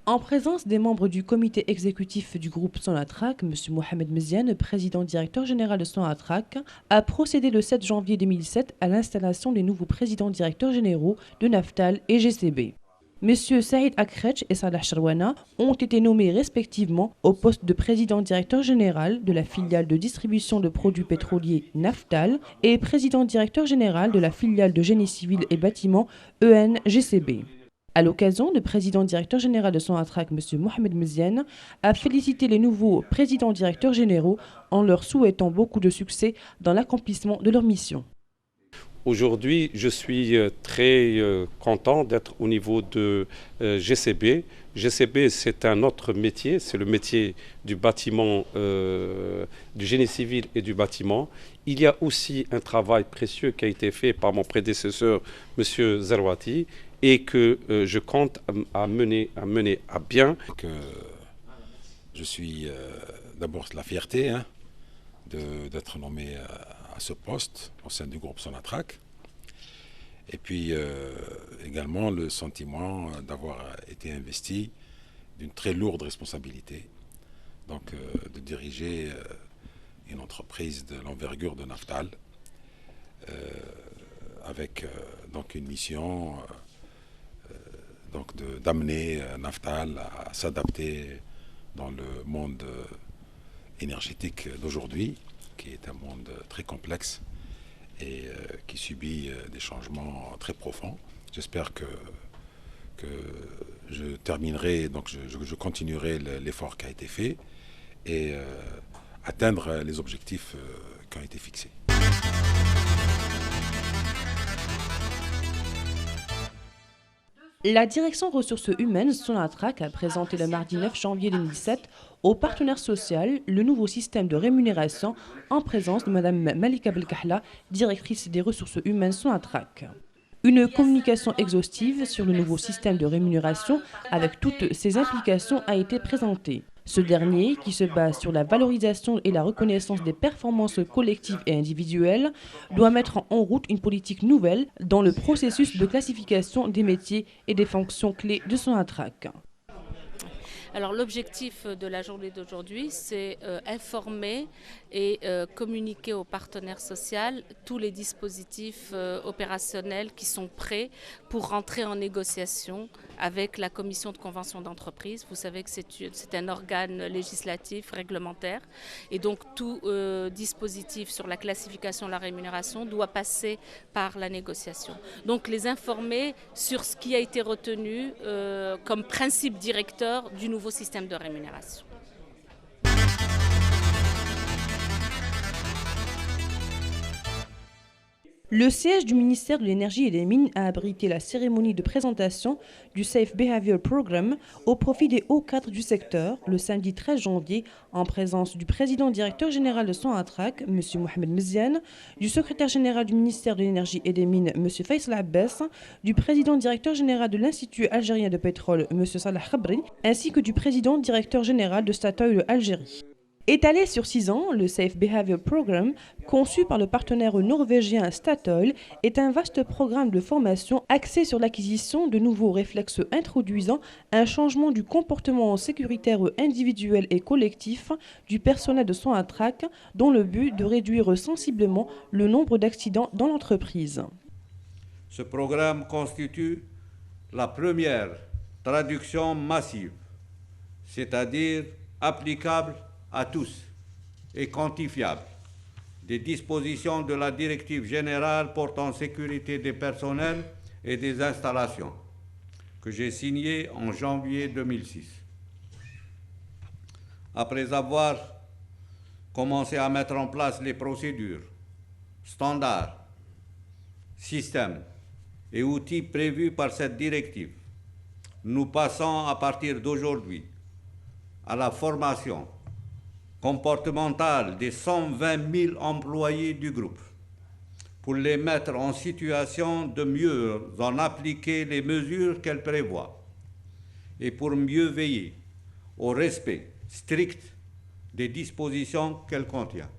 En présence des membres du comité exécutif du groupe Sonatrach, M. Mohamed Meziane, président-directeur général de Sonatrach, a procédé le 7 janvier 2007 à l'installation des nouveaux présidents-directeurs généraux de Naftal et GCB. M. Saïd Akretch et Salah Charwana ont été nommés respectivement au poste de président-directeur général de la filiale de distribution de produits pétroliers Naftal et président-directeur général de la filiale de génie civil et bâtiment ENGCB. À l'occasion, le président-directeur général de Sonatrach, M. Mohamed Meziane, a félicité les nouveaux présidents-directeurs généraux en leur souhaitant beaucoup de succès dans l'accomplissement de leur mission. Aujourd'hui, je suis très content d'être au niveau de GCB. GCB, c'est un autre métier, c'est le métier du bâtiment, du génie civil et du bâtiment. Il y a aussi un travail précieux qui a été fait par mon prédécesseur, M. Zerwati, et que je compte à mener à bien. Je suis d'abord la fierté d'être nommé à ce poste au sein du groupe Sonatrach. Et puis également le sentiment d'avoir été investi d'une très lourde responsabilité, donc de diriger une entreprise de l'envergure de Naftal, avec donc une mission d'amener Naftal à s'adapter dans le monde énergétique d'aujourd'hui, qui est un monde très complexe et qui subit des changements très profonds. J'espère que je terminerai, donc je continuerai l'effort qui a été fait et atteindre les objectifs qui ont été fixés. La direction ressources humaines Sonatrach a présenté le mardi 9 janvier 2007 aux partenaires sociaux le nouveau système de rémunération en présence de Mme Malika Belkahla, directrice des ressources humaines Sonatrach. Une communication exhaustive sur le nouveau système de rémunération avec toutes ses implications a été présentée. Ce dernier, qui se base sur la valorisation et la reconnaissance des performances collectives et individuelles, doit mettre en route une politique nouvelle dans le processus de classification des métiers et des fonctions clés de Sonatrach. Alors l'objectif de la journée d'aujourd'hui, c'est informer et communiquer aux partenaires sociaux tous les dispositifs opérationnels qui sont prêts pour rentrer en négociation avec la commission de convention d'entreprise. Vous savez que c'est un organe législatif, réglementaire, et donc tout dispositif sur la classification de la rémunération doit passer par la négociation. Donc les informer sur ce qui a été retenu comme principe directeur du nouveau système de rémunération. Le siège du ministère de l'Énergie et des Mines a abrité la cérémonie de présentation du Safe Behavior Programme au profit des hauts cadres du secteur le samedi 13 janvier en présence du président-directeur général de Sonatrach, M. Mohamed Meziane, du secrétaire général du ministère de l'Énergie et des Mines, M. Faisal Abbas, du président-directeur général de l'Institut algérien de pétrole, M. Salah Khabri, ainsi que du président-directeur général de Statoil Algérie. Étalé sur 6 ans, le Safe Behavior Programme, conçu par le partenaire norvégien Statoil, est un vaste programme de formation axé sur l'acquisition de nouveaux réflexes introduisant un changement du comportement sécuritaire individuel et collectif du personnel de Sonatrach, dont le but de réduire sensiblement le nombre d'accidents dans l'entreprise. Ce programme constitue la première traduction massive, c'est-à-dire applicable à tous et quantifiable, des dispositions de la directive générale portant sécurité des personnels et des installations, que j'ai signée en janvier 2006. Après avoir commencé à mettre en place les procédures, standards, systèmes et outils prévus par cette directive, nous passons à partir d'aujourd'hui à la formation comportementale des 120 000 employés du groupe pour les mettre en situation de mieux en appliquer les mesures qu'elle prévoit et pour mieux veiller au respect strict des dispositions qu'elle contient.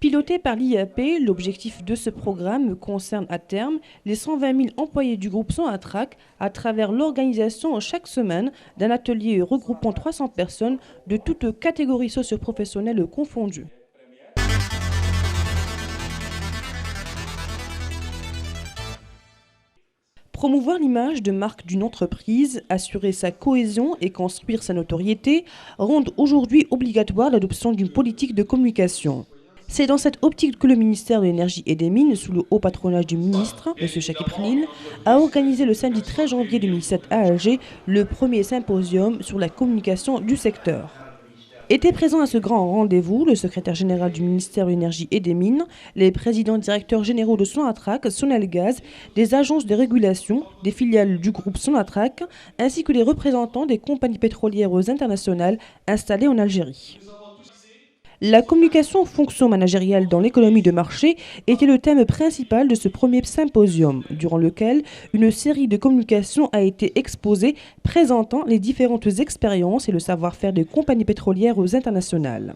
Piloté par l'IAP, l'objectif de ce programme concerne à terme les 120 000 employés du groupe Sonatrach à travers l'organisation chaque semaine d'un atelier regroupant 300 personnes de toutes catégories socio-professionnelles confondues. Promouvoir l'image de marque d'une entreprise, assurer sa cohésion et construire sa notoriété rendent aujourd'hui obligatoire l'adoption d'une politique de communication. C'est dans cette optique que le ministère de l'Énergie et des Mines, sous le haut patronage du ministre, M. Chakib Khalil, a organisé le samedi 13 janvier 2007 à Alger le premier symposium sur la communication du secteur. Étaient présents à ce grand rendez-vous le secrétaire général du ministère de l'Énergie et des Mines, les présidents directeurs généraux de Sonatrach, Sonelgaz, des agences de régulation, des filiales du groupe Sonatrach, ainsi que les représentants des compagnies pétrolières internationales installées en Algérie. La communication fonction managériale dans l'économie de marché était le thème principal de ce premier symposium, durant lequel une série de communications a été exposée présentant les différentes expériences et le savoir-faire des compagnies pétrolières internationales.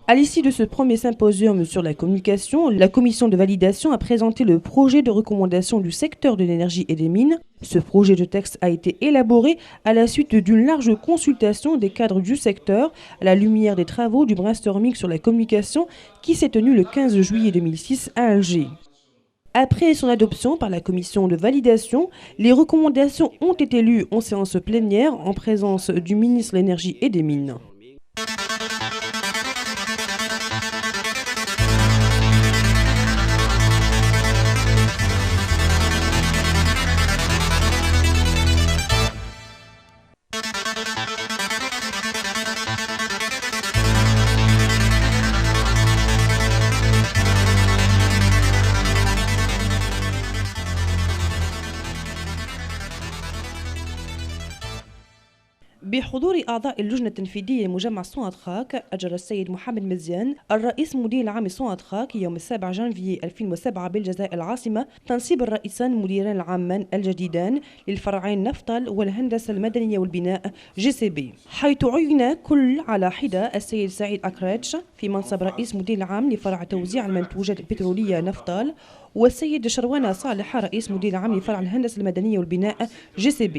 À l'issue de ce premier symposium sur la communication, la commission de validation a présenté le projet de recommandation du secteur de l'énergie et des mines. Ce projet de texte a été élaboré à la suite d'une large consultation des cadres du secteur à la lumière des travaux du brainstorming sur la communication qui s'est tenu le 15 juillet 2006 à Alger. Après son adoption par la commission de validation, les recommandations ont été lues en séance plénière en présence du ministre de l'Énergie et des Mines. بحضور أعضاء اللجنة التنفيذية لمجمع سوناتراك أجرى السيد محمد مزيان الرئيس المدير العام لسوناتراك يوم 7 جانفي 2007 بالجزائر العاصمة تنصيب الرئيسان المديران العامان الجديدان للفرعين نفطل والهندسة المدنية والبناء GCB، حيث عين كل على حدة السيد سعيد أكريتش في منصب رئيس مدير العام لفرع توزيع المنتوجات البترولية نفطل، والسيد شروانة صالح رئيس مدير العام لفرع الهندسة المدنية والبناء GCB.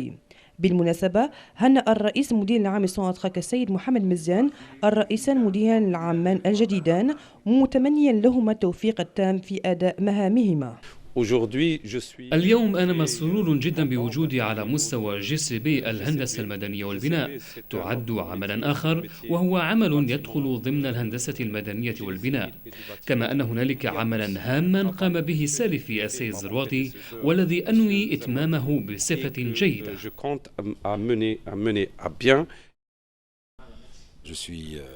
بالمناسبة هنأ الرئيس المدير العام لسوناتراك السيد محمد مزيان الرئيسان المديران العامان الجديدان متمنيا لهما التوفيق التام في أداء مهامهما. اليوم أنا مسرور جدا بوجودي على مستوى GCB الهندسة المدنية والبناء. تعد عملا آخر وهو عمل يدخل ضمن الهندسة المدنية والبناء، كما أن هنالك عملا هاما قام به سالفي السيد زرواطي والذي أنوي إتمامه بصفة جيدة.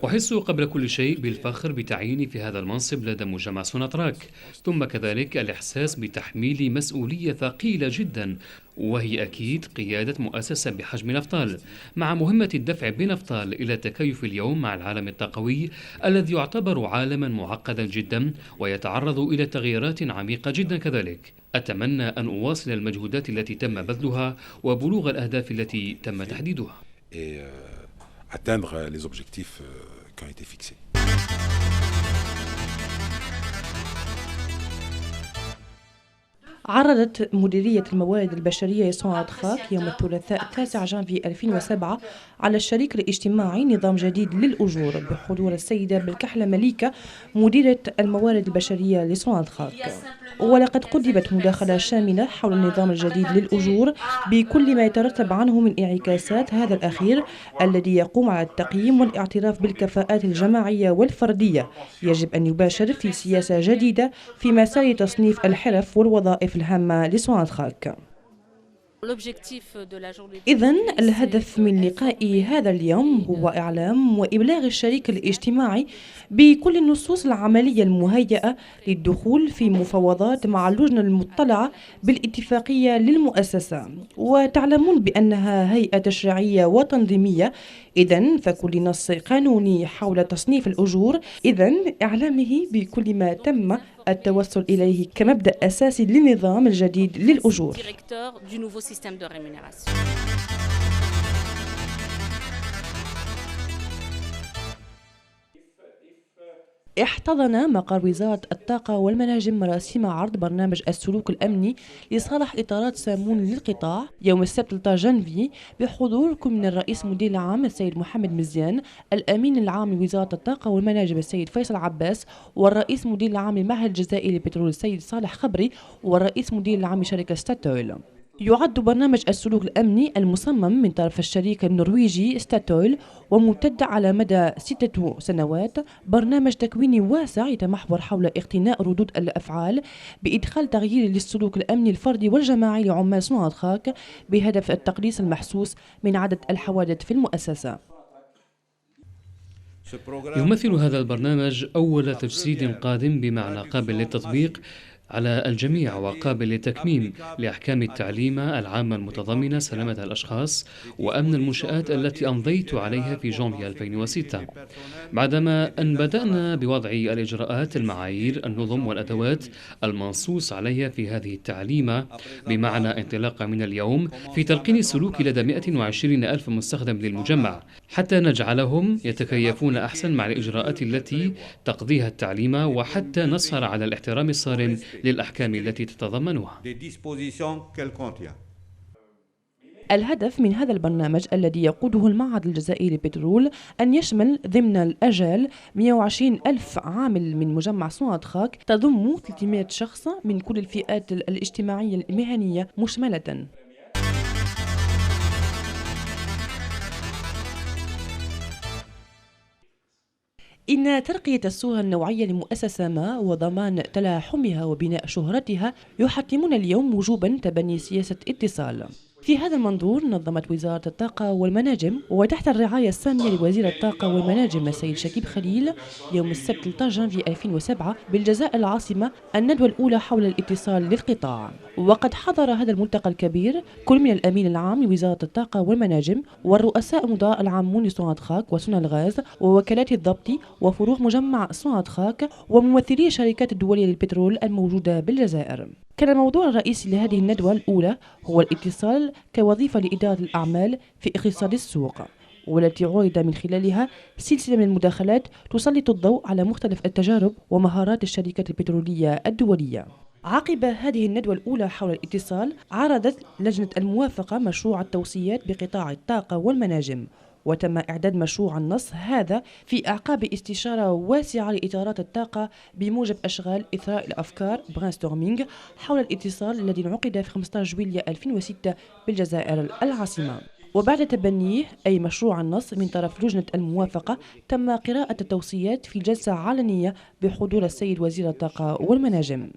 أحس قبل كل شيء بالفخر بتعييني في هذا المنصب لدى مجمع سوناتراك، ثم كذلك الإحساس بتحميل مسؤولية ثقيلة جدا، وهي أكيد قيادة مؤسسة بحجم نفطال مع مهمة الدفع بنفطال إلى التكيف اليوم مع العالم الطاقوي الذي يعتبر عالما معقدا جدا ويتعرض إلى تغييرات عميقة جدا. كذلك أتمنى أن أواصل المجهودات التي تم بذلها وبلوغ الأهداف التي تم تحديدها. Atteindre les objectifs qui ont été fixés. عرضت مديرية الموارد البشرية سوناتراك يوم الثلاثاء 9 جانفي 2007 على الشريك الاجتماعي نظام جديد للأجور بحضور السيدة بالكحلة مليكة مديرة الموارد البشرية لسوناتراك، ولقد قدمت مداخلة شاملة حول النظام الجديد للأجور بكل ما يترتب عنه من انعكاسات هذا الأخير الذي يقوم على التقييم والاعتراف بالكفاءات الجماعية والفردية. يجب أن يباشر في سياسة جديدة في مسار تصنيف الحرف والوظائف الهامة لسوناتراك. إذن الهدف من لقاء هذا اليوم هو إعلام وإبلاغ الشريك الاجتماعي بكل النصوص العملية المهيئة للدخول في مفاوضات مع اللجنة المطلعة بالاتفاقية للمؤسسة، وتعلمون بأنها هيئة تشريعية وتنظيمية، إذن فكل نص قانوني حول تصنيف الأجور إذن إعلامه بكل ما تم التوصل إليه كمبدأ أساسي للنظام الجديد للأجور. احتضن مقر وزارة الطاقة والمناجم مراسم عرض برنامج السلوك الأمني لصالح إطارات سامون للقطاع يوم السبت 13 جانفي بحضور كل من الرئيس مدير العام السيد محمد مزيان، الأمين العام لوزارة الطاقة والمناجم السيد فيصل عباس، والرئيس مدير العام للمعهد الجزائري للبترول السيد صالح خبري، والرئيس مدير العام لشركة ستاتويل. يعد برنامج السلوك الأمني المصمم من طرف الشريك النرويجي ستاتويل وممتد على مدى 6 سنوات برنامج تكويني واسع يتمحور حول اقتناء ردود الأفعال بإدخال تغيير للسلوك الأمني الفردي والجماعي لعمال صناعة الخاك بهدف التقليص المحسوس من عدد الحوادث في المؤسسة. يمثل هذا البرنامج أول تجسيد قادم بمعنى قابل للتطبيق على الجميع وقابل للتكميم لأحكام التعليم العامة المتضمنة سلامة الأشخاص وأمن المنشآت التي أمضيت عليها في جانفي 2006. بعدما أن بدأنا بوضع الإجراءات، المعايير، النظم والأدوات المنصوص عليها في هذه التعليمة، بمعنى انطلاقا من اليوم في تلقين السلوك لدى 120 ألف مستخدم للمجمع حتى نجعلهم يتكيفون أحسن مع الإجراءات التي تقضيها التعليمة، وحتى نسهر على الاحترام الصارم للأحكام التي تتضمنها. الهدف من هذا البرنامج الذي يقوده المعهد الجزائري للبترول أن يشمل ضمن الأجال 120 ألف عامل من مجمع صناعة خاك تضم 300 شخص من كل الفئات الاجتماعية المهنية مشملة. إن ترقية الصورة النوعية لمؤسسة ما وضمان تلاحمها وبناء شهرتها يحتمون اليوم وجوبا تبني سياسة اتصال. في هذا المنظور نظمت وزارة الطاقة والمناجم وتحت الرعاية السامية لوزير الطاقة والمناجم السيد شكيب خليل يوم السبت 13 جانفي 2007 بالجزائر العاصمة الندوة الأولى حول الاتصال للقطاع. وقد حضر هذا الملتقى الكبير كل من الأمين العام لوزارة الطاقة والمناجم والرؤساء مدراء العامون لصناعة خاك وصنع الغاز ووكالات الضبط وفروع مجمع صناعة خاك وممثلي الشركات الدولية للبترول الموجودة بالجزائر. كان الموضوع الرئيسي لهذه الندوة الأولى هو الاتصال كوظيفة لإدارة الأعمال في اقتصاد السوق، والتي عرض من خلالها سلسلة من المداخلات تسلط الضوء على مختلف التجارب ومهارات الشركات البترولية الدولية. عقب هذه الندوة الأولى حول الاتصال عرضت لجنة الموافقة مشروع التوصيات بقطاع الطاقة والمناجم، وتم إعداد مشروع النص هذا في أعقاب استشارة واسعة لإدارات الطاقة بموجب أشغال إثراء الأفكار brainstorming حول الاتصال الذي انعقد في 15 جويلية 2006 بالجزائر العاصمة. وبعد تبنيه أي مشروع النص من طرف لجنة الموافقة تم قراءة التوصيات في جلسة علنية بحضور السيد وزير الطاقة والمناجم.